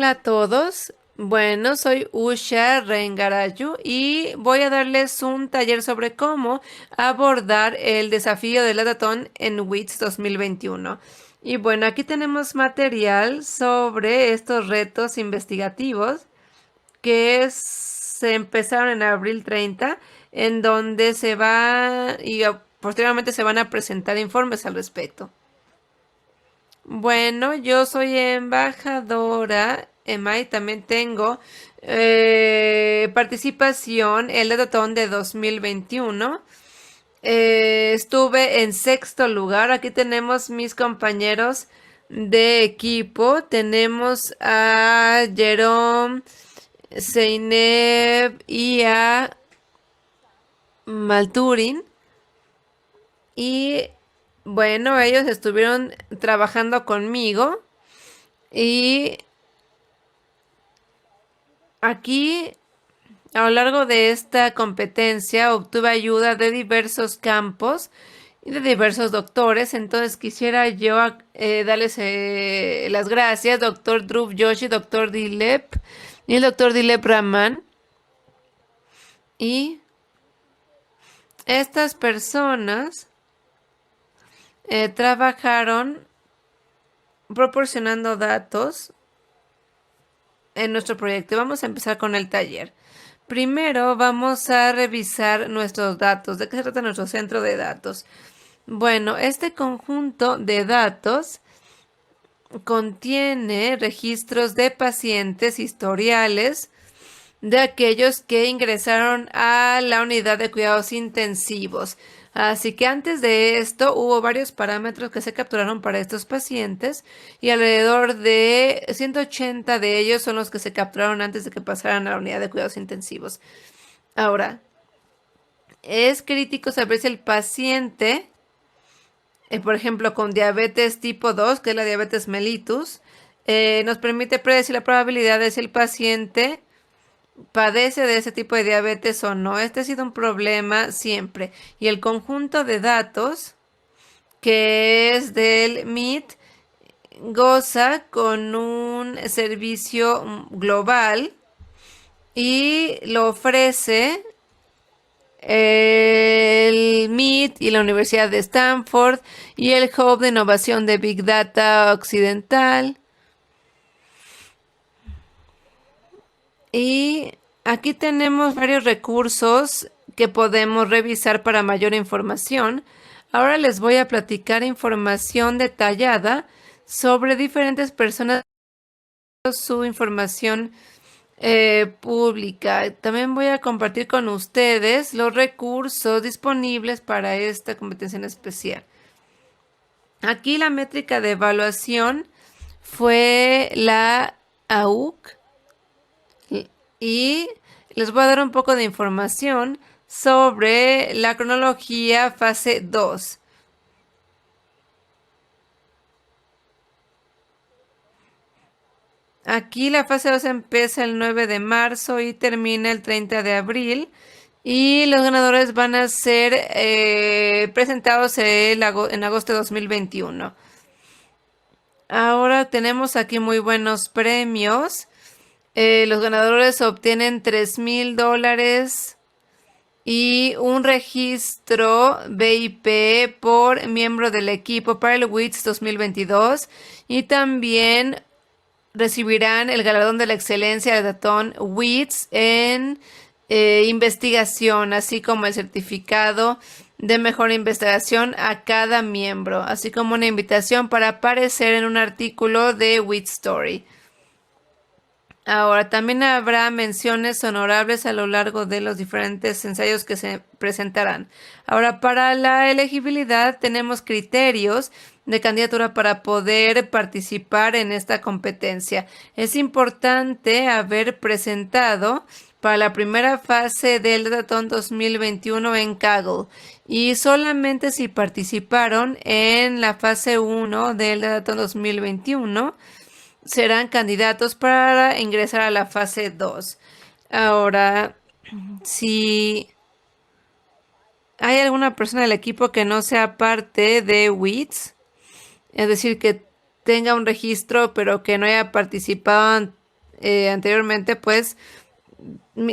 Hola a todos. Bueno, soy Usha Rengarayu y voy a darles un taller sobre cómo abordar el desafío del Datatón en WITS 2021. Y bueno, aquí tenemos material sobre estos retos investigativos se empezaron en abril 30, en donde posteriormente se van a presentar informes al respecto. Bueno, yo soy embajadora, Emma, y también tengo participación en el Datatón de 2021. Estuve en sexto lugar. Aquí tenemos mis compañeros de equipo. Tenemos a Jerome, Zeynep y a Malturin. Y bueno, ellos estuvieron trabajando conmigo y aquí a lo largo de esta competencia obtuve ayuda de diversos campos y de diversos doctores. Entonces quisiera yo darles las gracias, doctor Dhruv Joshi, doctor Dilep y el doctor Dilep Rahman. Y estas personas trabajaron proporcionando datos en nuestro proyecto. Vamos a empezar con el taller. Primero vamos a revisar nuestros datos. ¿De qué se trata nuestro centro de datos? Bueno, este conjunto de datos contiene registros de pacientes, historiales de aquellos que ingresaron a la unidad de cuidados intensivos. Así que antes de esto hubo varios parámetros que se capturaron para estos pacientes y alrededor de 180 de ellos son los que se capturaron antes de que pasaran a la unidad de cuidados intensivos. Ahora, es crítico saber si el paciente, por ejemplo, con diabetes tipo 2, que es la diabetes mellitus, nos permite predecir la probabilidad de si el paciente padece de ese tipo de diabetes o no. Este ha sido un problema siempre. Y el conjunto de datos que es del MIT goza con un servicio global y lo ofrece el MIT y la Universidad de Stanford y el Hub de Innovación de Big Data Occidental. Y aquí tenemos varios recursos que podemos revisar para mayor información. Ahora les voy a platicar información detallada sobre diferentes personas, su información pública. También voy a compartir con ustedes los recursos disponibles para esta competencia en especial. Aquí la métrica de evaluación fue la AUC. Y les voy a dar un poco de información sobre la cronología fase 2. Aquí la fase 2 empieza el 9 de marzo y termina el 30 de abril. Y los ganadores van a ser presentados en agosto de 2021. Ahora tenemos aquí muy buenos premios. Los ganadores obtienen $3,000 y un registro VIP por miembro del equipo para el WITS 2022 y también recibirán el galardón de la excelencia del Datatón WITS en investigación, así como el certificado de mejor investigación a cada miembro, así como una invitación para aparecer en un artículo de WITS Story. Ahora, también habrá menciones honorables a lo largo de los diferentes ensayos que se presentarán. Ahora, para la elegibilidad tenemos criterios de candidatura para poder participar en esta competencia. Es importante haber presentado para la primera fase del Datatón 2021 en Kaggle y solamente si participaron en la fase 1 del Datatón 2021 serán candidatos para ingresar a la fase 2. Ahora, si hay alguna persona del equipo que no sea parte de WITS, es decir, que tenga un registro pero que no haya participado anteriormente, pues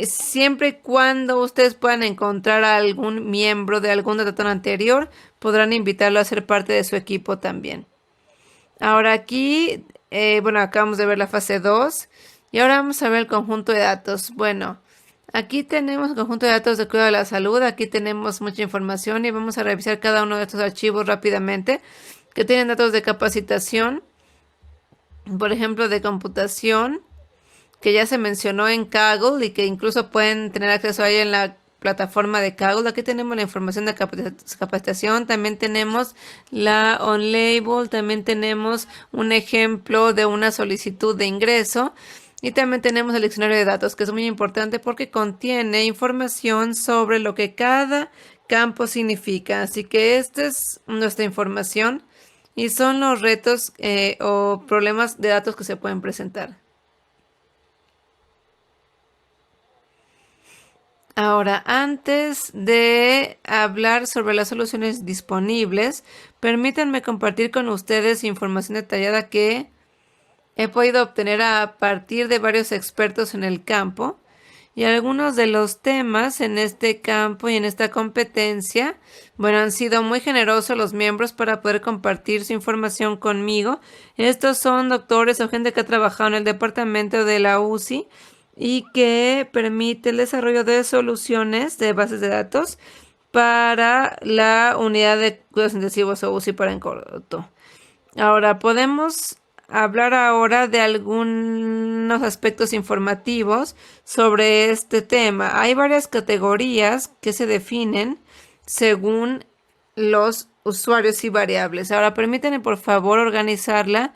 siempre y cuando ustedes puedan encontrar a algún miembro de algún datatón anterior, podrán invitarlo a ser parte de su equipo también. Ahora aquí, bueno, acabamos de ver la fase 2 y ahora vamos a ver el conjunto de datos. Bueno, aquí tenemos el conjunto de datos de cuidado de la salud, aquí tenemos mucha información y vamos a revisar cada uno de estos archivos rápidamente que tienen datos de capacitación, por ejemplo, de computación, que ya se mencionó en Kaggle y que incluso pueden tener acceso a ella en la plataforma de Kaggle. Aquí tenemos la información de capacitación, también tenemos la on-label, también tenemos un ejemplo de una solicitud de ingreso y también tenemos el diccionario de datos, que es muy importante porque contiene información sobre lo que cada campo significa. Así que esta es nuestra información y son los retos o problemas de datos que se pueden presentar. Ahora, antes de hablar sobre las soluciones disponibles, permítanme compartir con ustedes información detallada que he podido obtener a partir de varios expertos en el campo. Y algunos de los temas en este campo y en esta competencia, bueno, han sido muy generosos los miembros para poder compartir su información conmigo. Estos son doctores o gente que ha trabajado en el departamento de la UCI y que permite el desarrollo de soluciones de bases de datos para la unidad de cuidados intensivos o UCI para en corto. Ahora podemos hablar ahora de algunos aspectos informativos sobre este tema. Hay varias categorías que se definen según los usuarios y variables. Ahora permítanme por favor organizarla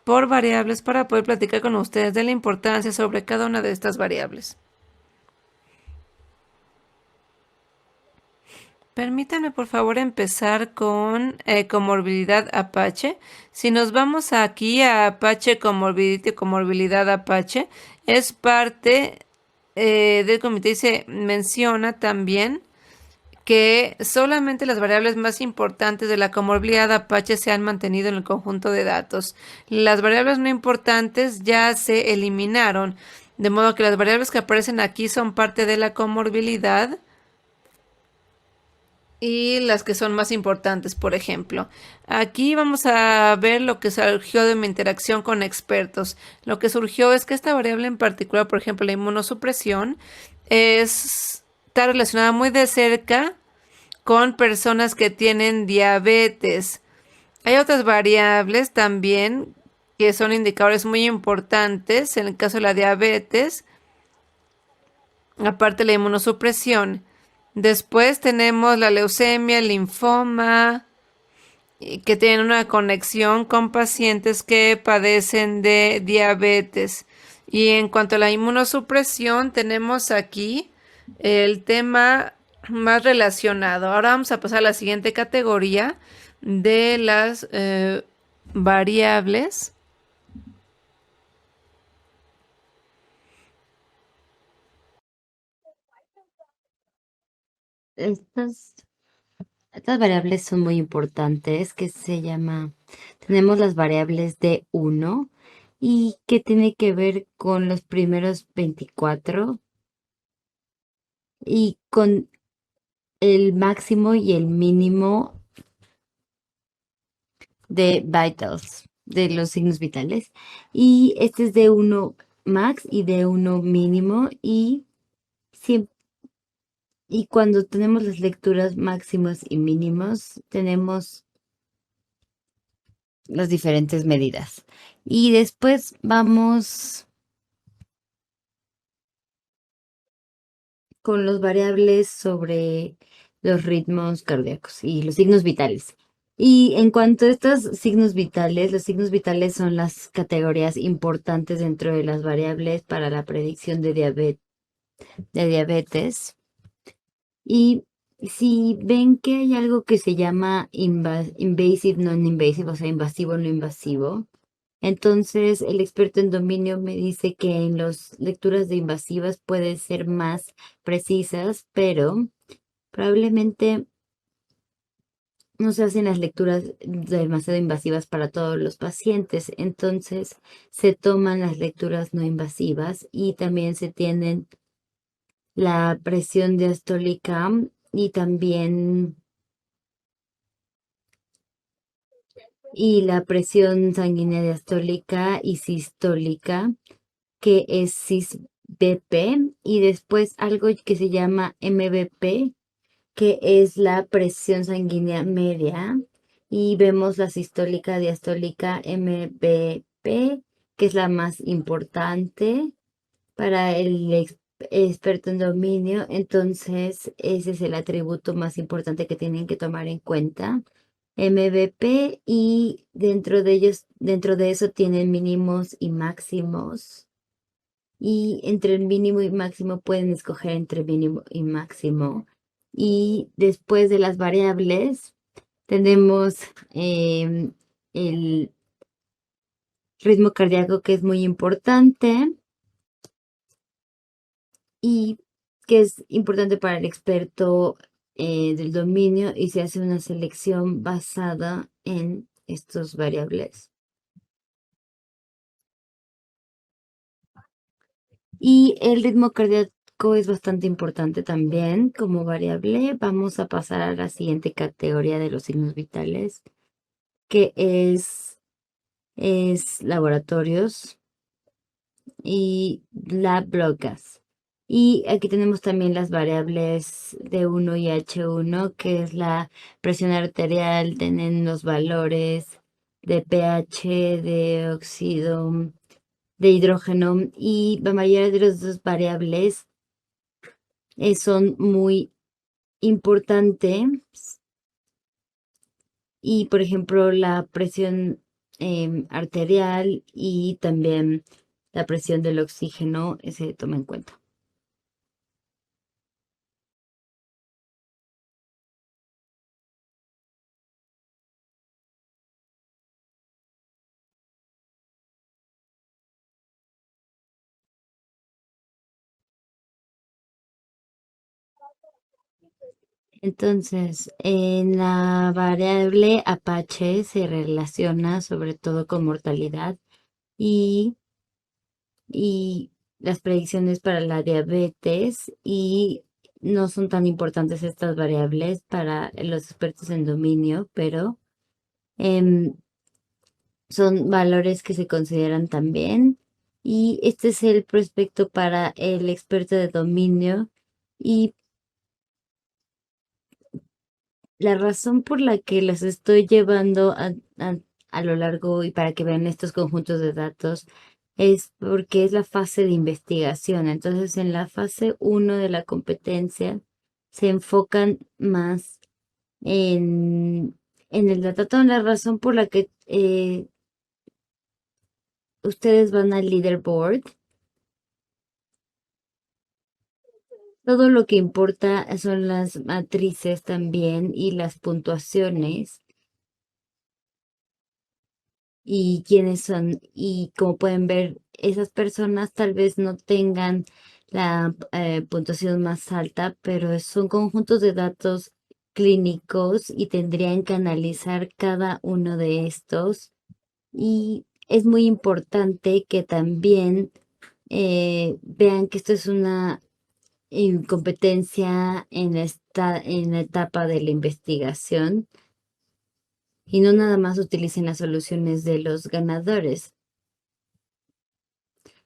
por variables para poder platicar con ustedes de la importancia sobre cada una de estas variables. Permítanme por favor empezar con comorbilidad Apache. Si nos vamos aquí a Apache Comorbidity o comorbilidad Apache, es parte del comité y se menciona también que solamente las variables más importantes de la comorbilidad Apache se han mantenido en el conjunto de datos. Las variables no importantes ya se eliminaron, de modo que las variables que aparecen aquí son parte de la comorbilidad y las que son más importantes, por ejemplo. Aquí vamos a ver lo que surgió de mi interacción con expertos. Lo que surgió es que esta variable en particular, por ejemplo, la inmunosupresión, está relacionada muy de cerca con personas que tienen diabetes. Hay otras variables también que son indicadores muy importantes en el caso de la diabetes, aparte de la inmunosupresión. Después tenemos la leucemia, el linfoma, que tienen una conexión con pacientes que padecen de diabetes. Y en cuanto a la inmunosupresión, tenemos aquí el tema más relacionado. Ahora vamos a pasar a la siguiente categoría de las variables. Estas variables son muy importantes, que se llama, tenemos las variables de 1 y que tiene que ver con los primeros 24 y con el máximo y el mínimo de vitals, de los signos vitales. Y este es de 1 max y de 1 mínimo y cuando tenemos las lecturas máximas y mínimos, tenemos las diferentes medidas. Y después vamos con las variables sobre los ritmos cardíacos y los signos vitales. Y en cuanto a estos signos vitales, los signos vitales son las categorías importantes dentro de las variables para la predicción de diabetes. Y si ven que hay algo que se llama invasive, non-invasive, o sea, invasivo, no invasivo, entonces el experto en dominio me dice que en las lecturas de invasivas pueden ser más precisas, pero probablemente no se hacen las lecturas demasiado invasivas para todos los pacientes. Entonces se toman las lecturas no invasivas y también se tienen la presión diastólica y también y la presión sanguínea diastólica y sistólica, que es SIS-BP, y después algo que se llama MBP, que es la presión sanguínea media, y vemos la sistólica, diastólica, MBP, que es la más importante para el experto en dominio. Entonces, ese es el atributo más importante que tienen que tomar en cuenta. MVP, y dentro de ellos, dentro de eso tienen mínimos y máximos. Y entre el mínimo y máximo pueden escoger entre mínimo y máximo. Y después de las variables tenemos el ritmo cardíaco, que es muy importante y que es importante para el experto del dominio, y se hace una selección basada en estos variables. Y el ritmo cardíaco es bastante importante también como variable. Vamos a pasar a la siguiente categoría de los signos vitales, que es laboratorios y lab blood gas. Y aquí tenemos también las variables D1 y H1, que es la presión arterial, tienen los valores de pH, de óxido, de hidrógeno, y la mayoría de las dos variables son muy importantes. Y por ejemplo, la presión arterial y también la presión del oxígeno se toma en cuenta. Entonces, en la variable Apache se relaciona sobre todo con mortalidad y, y las predicciones para la diabetes, y no son tan importantes estas variables para los expertos en dominio, pero em, son valores que se consideran también. Y este es el prospecto para el experto de dominio. Y la razón por la que los estoy llevando a lo largo y para que vean estos conjuntos de datos es porque es la fase de investigación. Entonces, en la fase uno de la competencia se enfocan más en el dato. La razón por la que ustedes van al leaderboard, todo lo que importa son las matrices también y las puntuaciones y quiénes son. Y como pueden ver, esas personas tal vez no tengan la puntuación más alta, pero son conjuntos de datos clínicos y tendrían que analizar cada uno de estos. Y es muy importante que también vean que esto es una incompetencia en la etapa de la investigación, y no nada más utilicen las soluciones de los ganadores.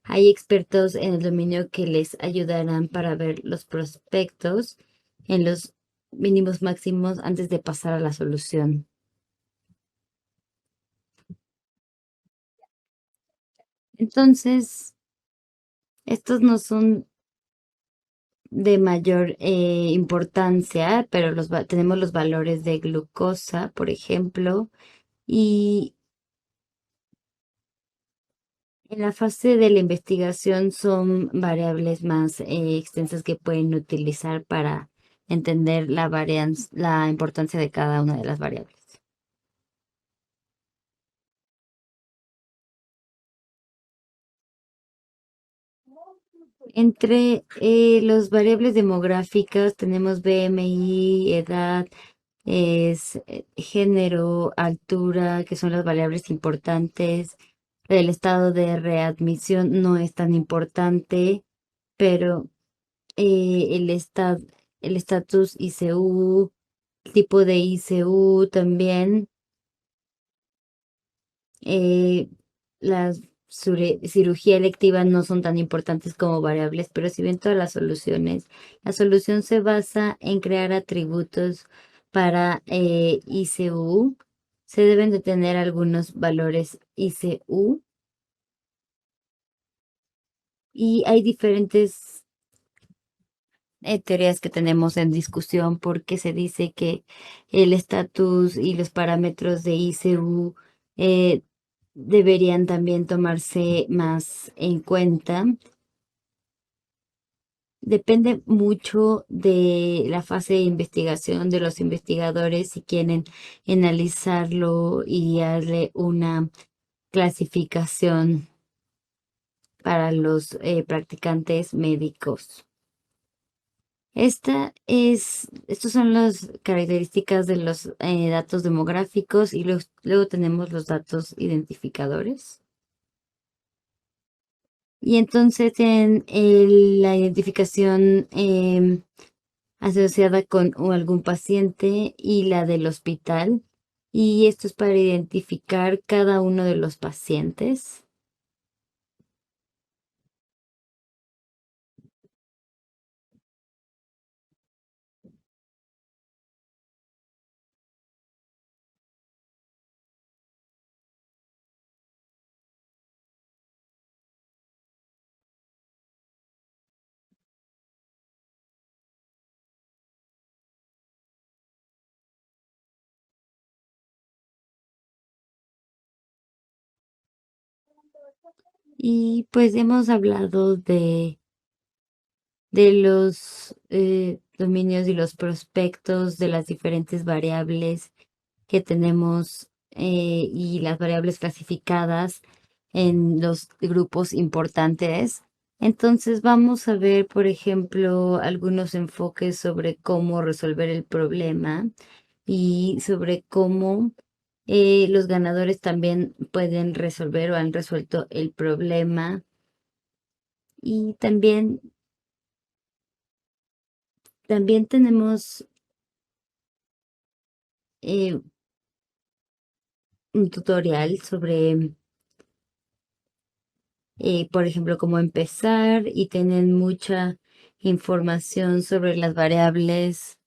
Hay expertos en el dominio que les ayudarán para ver los prospectos en los mínimos máximos antes de pasar a la solución. Entonces, estos no son de mayor importancia, pero tenemos los valores de glucosa, por ejemplo, y en la fase de la investigación son variables más extensas que pueden utilizar para entender la importancia de cada una de las variables. Entre los variables demográficas tenemos BMI, edad, es género, altura, que son las variables importantes. El estado de readmisión no es tan importante, pero el estatus ICU, tipo de ICU también, eh, las cirugía electiva no son tan importantes como variables, pero si bien todas las soluciones, la solución se basa en crear atributos para ICU. Se deben de tener algunos valores ICU y hay diferentes teorías que tenemos en discusión porque se dice que el estatus y los parámetros de ICU eh, deberían también tomarse más en cuenta. Depende mucho de la fase de investigación de los investigadores si quieren analizarlo y darle una clasificación para los practicantes médicos. Estos son las características de los datos demográficos y luego tenemos los datos identificadores. Y entonces en la identificación asociada con algún paciente y la del hospital. Y esto es para identificar cada uno de los pacientes. Y pues hemos hablado de los dominios y los prospectos de las diferentes variables que tenemos y las variables clasificadas en los grupos importantes. Entonces vamos a ver, por ejemplo, algunos enfoques sobre cómo resolver el problema y sobre cómo los ganadores también pueden resolver o han resuelto el problema. Y también tenemos eh, un tutorial sobre, por ejemplo, cómo empezar y tienen mucha información sobre las variables.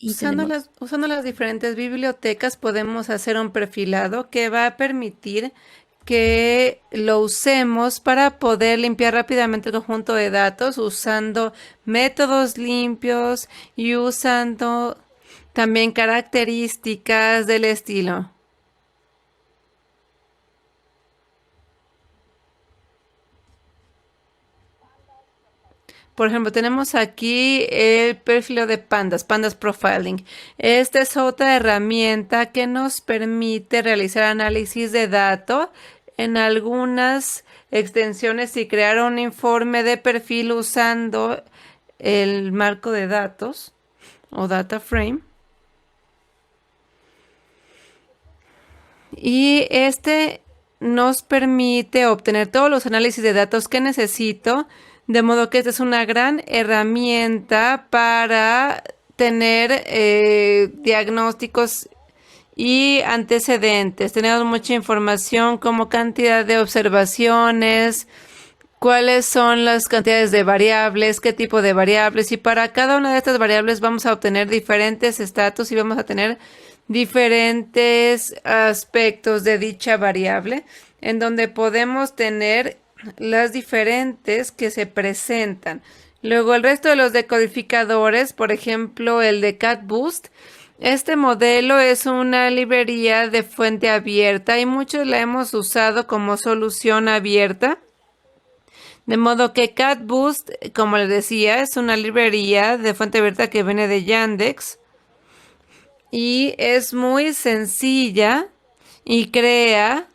Y tenemos, Usando las diferentes bibliotecas podemos hacer un perfilado que va a permitir que lo usemos para poder limpiar rápidamente el conjunto de datos usando métodos limpios y usando también características del estilo. Por ejemplo, tenemos aquí el perfil de Pandas Profiling. Esta es otra herramienta que nos permite realizar análisis de datos en algunas extensiones y crear un informe de perfil usando el marco de datos o data frame. Y este nos permite obtener todos los análisis de datos que necesito, de modo que esta es una gran herramienta para tener diagnósticos y antecedentes. Tenemos mucha información como cantidad de observaciones, cuáles son las cantidades de variables, qué tipo de variables, y para cada una de estas variables vamos a obtener diferentes estatus y vamos a tener diferentes aspectos de dicha variable, en donde podemos tener las diferentes que se presentan. Luego el resto de los decodificadores, por ejemplo el de CatBoost, este modelo es una librería de fuente abierta y muchos la hemos usado como solución abierta. De modo que CatBoost, como les decía, es una librería de fuente abierta que viene de Yandex y es muy sencilla y crea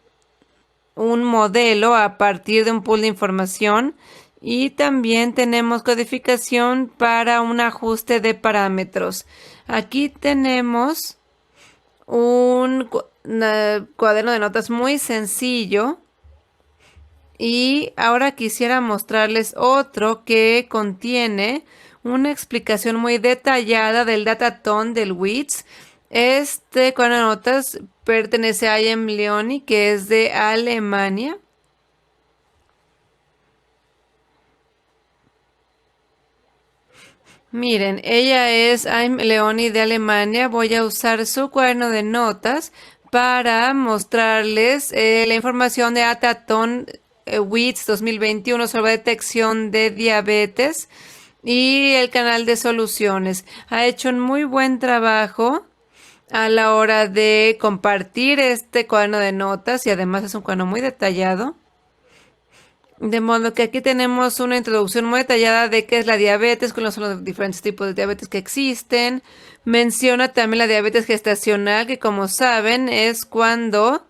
un modelo a partir de un pool de información y también tenemos codificación para un ajuste de parámetros. Aquí tenemos un cuaderno de notas muy sencillo y ahora quisiera mostrarles otro que contiene una explicación muy detallada del datatón del WITS. Este cuaderno de notas pertenece a IM Leoni, que es de Alemania. Miren, ella es I'm Leoni de Alemania. Voy a usar su cuaderno de notas para mostrarles la información de Ataton WITS 2021 sobre detección de diabetes y el canal de soluciones. Ha hecho un muy buen trabajo a la hora de compartir este cuaderno de notas y además es un cuaderno muy detallado. De modo que aquí tenemos una introducción muy detallada de qué es la diabetes, cuáles son los diferentes tipos de diabetes que existen. Menciona también la diabetes gestacional, que como saben es cuando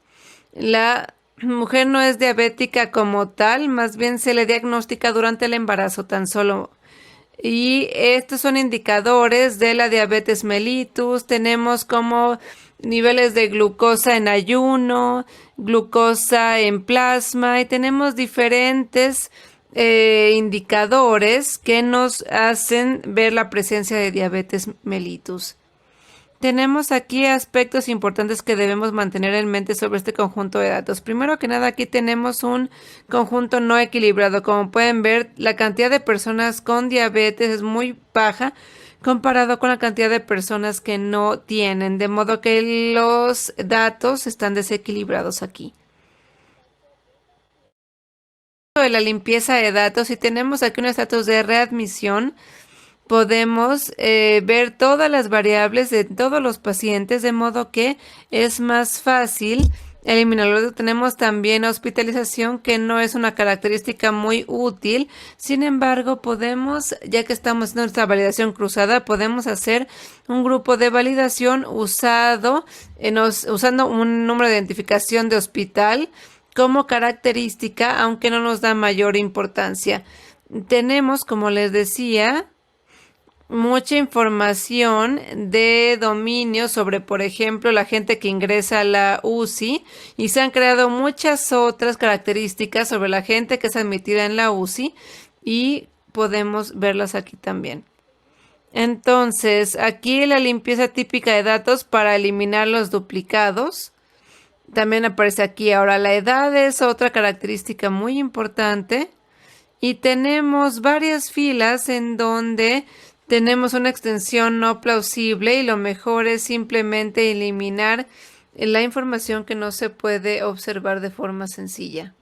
la mujer no es diabética como tal, más bien se le diagnostica durante el embarazo tan solo. Y estos son indicadores de la diabetes mellitus. Tenemos como niveles de glucosa en ayuno, glucosa en plasma y tenemos diferentes indicadores que nos hacen ver la presencia de diabetes mellitus. Tenemos aquí aspectos importantes que debemos mantener en mente sobre este conjunto de datos. Primero que nada, aquí tenemos un conjunto no equilibrado. Como pueden ver, la cantidad de personas con diabetes es muy baja comparado con la cantidad de personas que no tienen, de modo que los datos están desequilibrados aquí. De la limpieza de datos, y tenemos aquí unos datos de readmisión, podemos ver todas las variables de todos los pacientes, de modo que es más fácil eliminarlo. Tenemos también hospitalización, que no es una característica muy útil. Sin embargo, podemos, ya que estamos en nuestra validación cruzada, podemos hacer un grupo de validación usando un número de identificación de hospital como característica, aunque no nos da mayor importancia. Tenemos, como les decía, mucha información de dominio sobre, por ejemplo, la gente que ingresa a la UCI y se han creado muchas otras características sobre la gente que es admitida en la UCI y podemos verlas aquí también. Entonces, aquí la limpieza típica de datos para eliminar los duplicados. También aparece aquí ahora la edad, es otra característica muy importante. Y tenemos varias filas en donde tenemos una extensión no plausible y lo mejor es simplemente eliminar la información que no se puede observar de forma sencilla.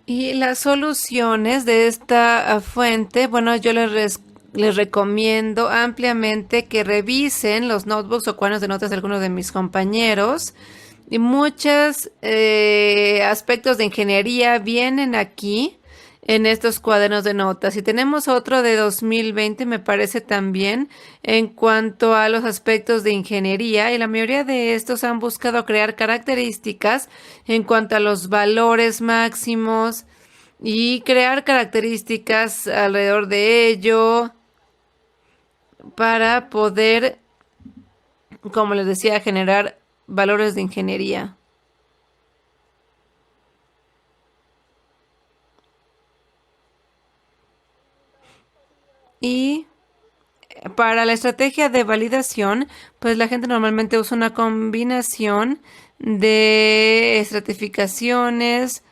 Y las soluciones de esta fuente, bueno, yo les recomiendo ampliamente que revisen los notebooks o cuadernos de notas de algunos de mis compañeros. Y muchos aspectos de ingeniería vienen aquí en estos cuadernos de notas. Y tenemos otro de 2020, me parece también, en cuanto a los aspectos de ingeniería. Y la mayoría de estos han buscado crear características en cuanto a los valores máximos y crear características alrededor de ello para poder, como les decía, generar valores de ingeniería. Y para la estrategia de validación, pues la gente normalmente usa una combinación de estratificaciones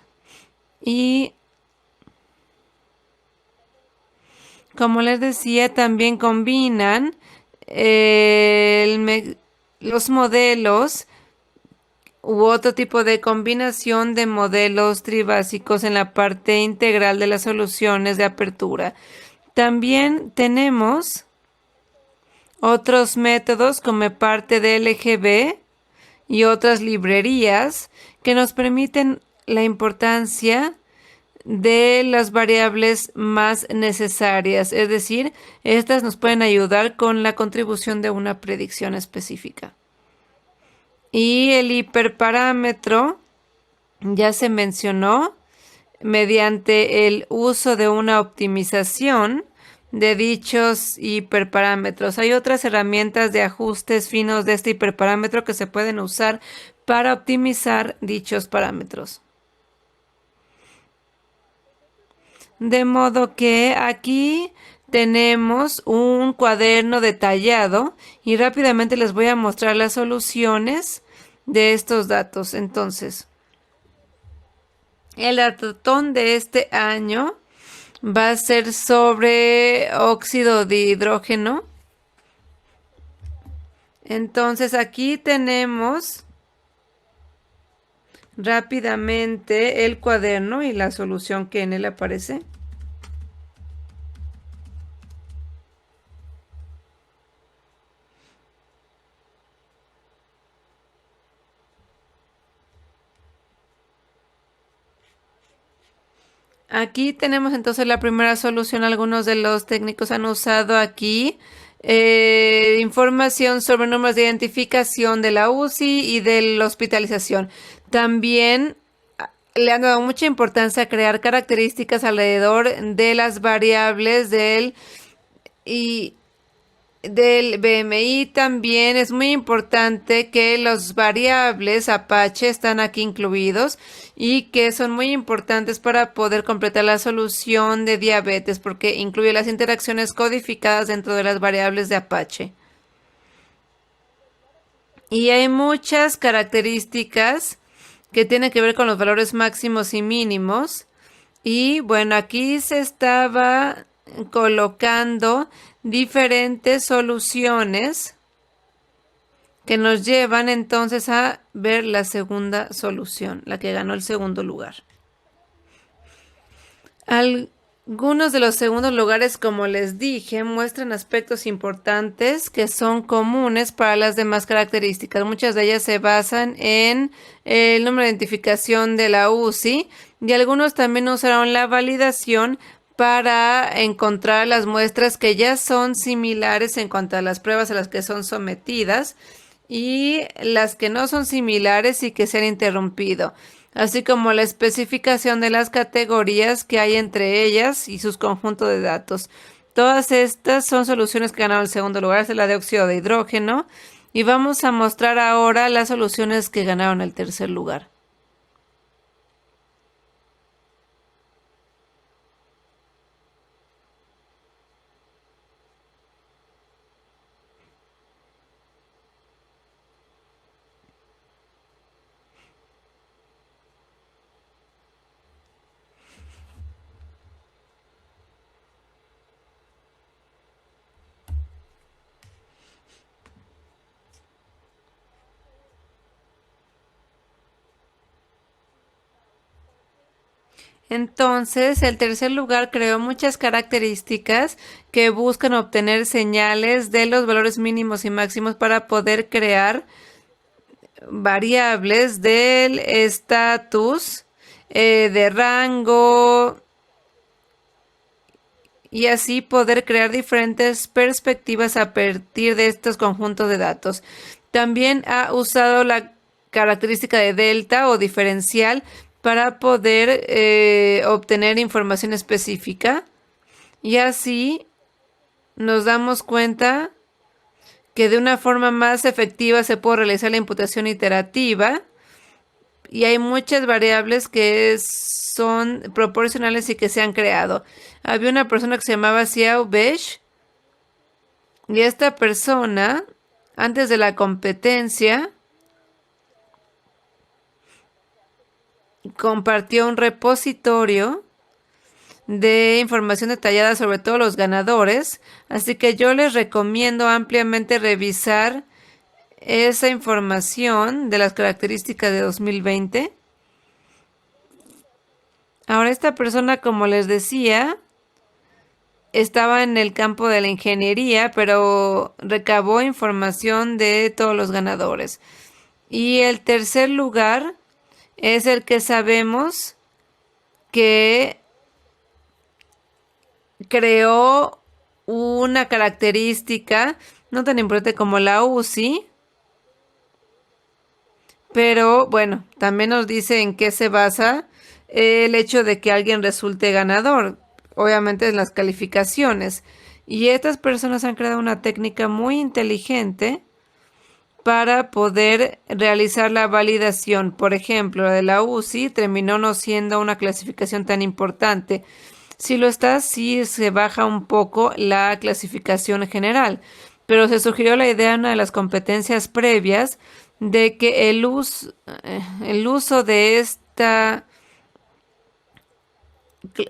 y, como les decía, también combinan los modelos u otro tipo de combinación de modelos tribásicos en la parte integral de las soluciones de apertura. También tenemos otros métodos como parte de LGB y otras librerías que nos permiten la importancia de las variables más necesarias, es decir, estas nos pueden ayudar con la contribución de una predicción específica. Y el hiperparámetro ya se mencionó mediante el uso de una optimización de dichos hiperparámetros. Hay otras herramientas de ajustes finos de este hiperparámetro que se pueden usar para optimizar dichos parámetros. De modo que aquí tenemos un cuaderno detallado y rápidamente les voy a mostrar las soluciones de estos datos. Entonces, el hackathon de este año va a ser sobre óxido de hidrógeno. Entonces aquí tenemos rápidamente el cuaderno y la solución que en él aparece. Aquí tenemos entonces la primera solución. Algunos de los técnicos han usado aquí información sobre números de identificación de la UCI y de la hospitalización. También le han dado mucha importancia a crear características alrededor de las variables del BMI. También es muy importante que los variables Apache están aquí incluidos y que son muy importantes para poder completar la solución de diabetes porque incluye las interacciones codificadas dentro de las variables de Apache. Y hay muchas características que tienen que ver con los valores máximos y mínimos. Y bueno, aquí se estaba colocando diferentes soluciones que nos llevan entonces a ver la segunda solución, la que ganó el segundo lugar. Algunos de los segundos lugares, como les dije, muestran aspectos importantes que son comunes para las demás características. Muchas de ellas se basan en el número de identificación de la UCI y algunos también usaron la validación para encontrar las muestras que ya son similares en cuanto a las pruebas a las que son sometidas y las que no son similares y que se han interrumpido, así como la especificación de las categorías que hay entre ellas y sus conjuntos de datos. Todas estas son soluciones que ganaron el segundo lugar, es la de óxido de hidrógeno, y vamos a mostrar ahora las soluciones que ganaron el tercer lugar. Entonces, el tercer lugar creó muchas características que buscan obtener señales de los valores mínimos y máximos para poder crear variables del estatus, de rango, y así poder crear diferentes perspectivas a partir de estos conjuntos de datos. También ha usado la característica de delta o diferencial para poder obtener información específica, y así nos damos cuenta que de una forma más efectiva se puede realizar la imputación iterativa y hay muchas variables que son proporcionales y que se han creado. Había una persona que se llamaba Xiao Besh Y esta persona, antes de la competencia, compartió un repositorio de información detallada sobre todos los ganadores, así que yo les recomiendo ampliamente revisar esa información de las características de 2020. Ahora esta persona, como les decía, estaba en el campo de la ingeniería, pero recabó información de todos los ganadores. Y el tercer lugar es el que sabemos que creó una característica no tan importante como la UCI, pero bueno, también nos dice en qué se basa el hecho de que alguien resulte ganador, obviamente en las calificaciones. Y estas personas han creado una técnica muy inteligente para poder realizar la validación. Por ejemplo, la de la UCI terminó no siendo una clasificación tan importante. Si lo está, sí se baja un poco la clasificación general, pero se sugirió la idea en una de las competencias previas de que el uso de esta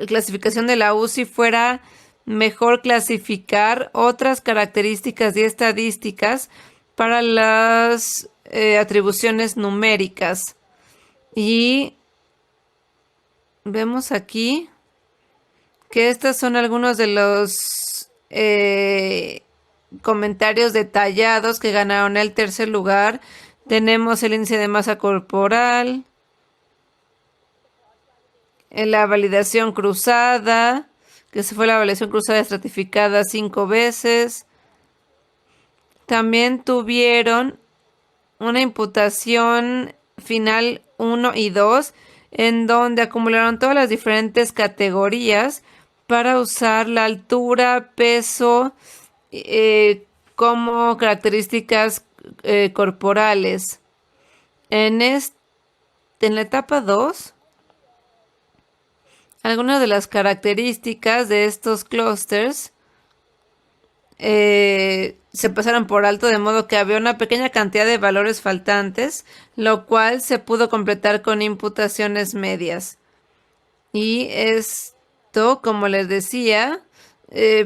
clasificación de la UCI fuera mejor clasificar otras características y estadísticas para las atribuciones numéricas. Y vemos aquí que estos son algunos de los comentarios detallados que ganaron el tercer lugar. Tenemos el índice de masa corporal, la validación cruzada, que se fue la validación cruzada estratificada 5 veces. También tuvieron una imputación final 1 y 2, en donde acumularon todas las diferentes categorías para usar la altura, peso, como características corporales. En la etapa 2, algunas de las características de estos clústeres se pasaron por alto, de modo que había una pequeña cantidad de valores faltantes, lo cual se pudo completar con imputaciones medias. Y esto, como les decía,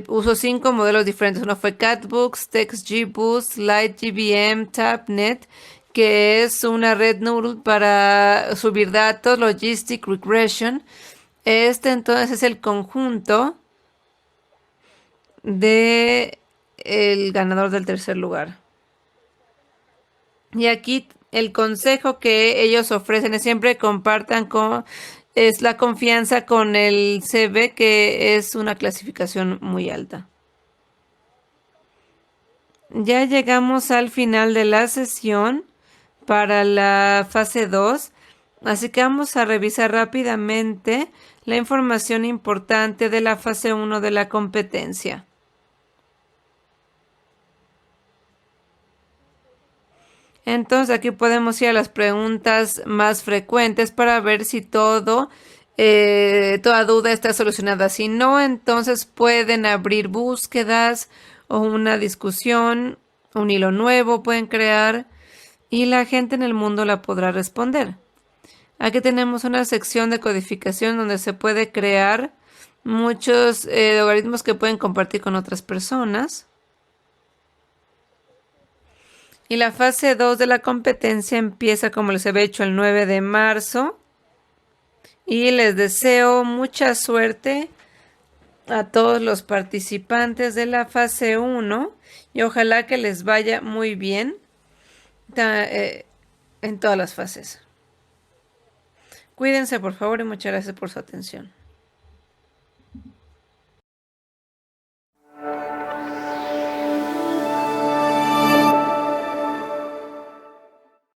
usó 5 modelos diferentes. Uno fue CatBooks, TextGBoost, LightGBM, TabNet, que es una red neural para subir datos, Logistic Regression. Este entonces es el conjunto de el ganador del tercer lugar. Y aquí el consejo que ellos ofrecen es siempre compartan es la confianza con el CB, que es una clasificación muy alta. Ya llegamos al final de la sesión para la fase 2, así que vamos a revisar rápidamente la información importante de la fase 1 de la competencia. Entonces aquí podemos ir a las preguntas más frecuentes para ver si toda duda está solucionada. Si no, entonces pueden abrir búsquedas o una discusión, un hilo nuevo pueden crear y la gente en el mundo la podrá responder. Aquí tenemos una sección de codificación donde se puede crear muchos algoritmos que pueden compartir con otras personas. Y la fase 2 de la competencia empieza, como les había dicho, el 9 de marzo. Y les deseo mucha suerte a todos los participantes de la fase 1 y ojalá que les vaya muy bien en todas las fases. Cuídense, por favor, y muchas gracias por su atención.